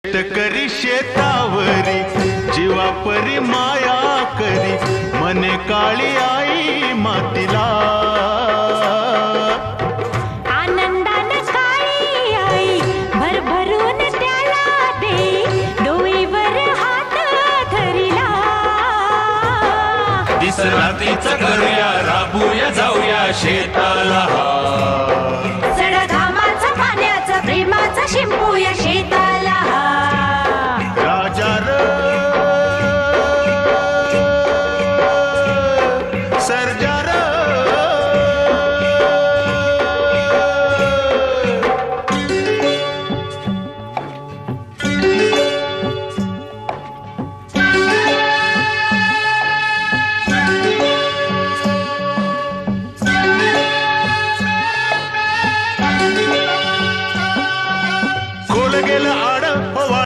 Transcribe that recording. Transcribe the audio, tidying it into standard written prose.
शेतकरी शेतावरी जीवापरी माया करी, मने काळी आई मातीला. आनंदान काळी आई भरभरून त्याला दे, डोईवर हात धरिला. दिस रात्रीच करूया, राबूया जाऊया शेताला. चढ घामाचं पाण्याचं प्रेमाचं शिंपूया शेता.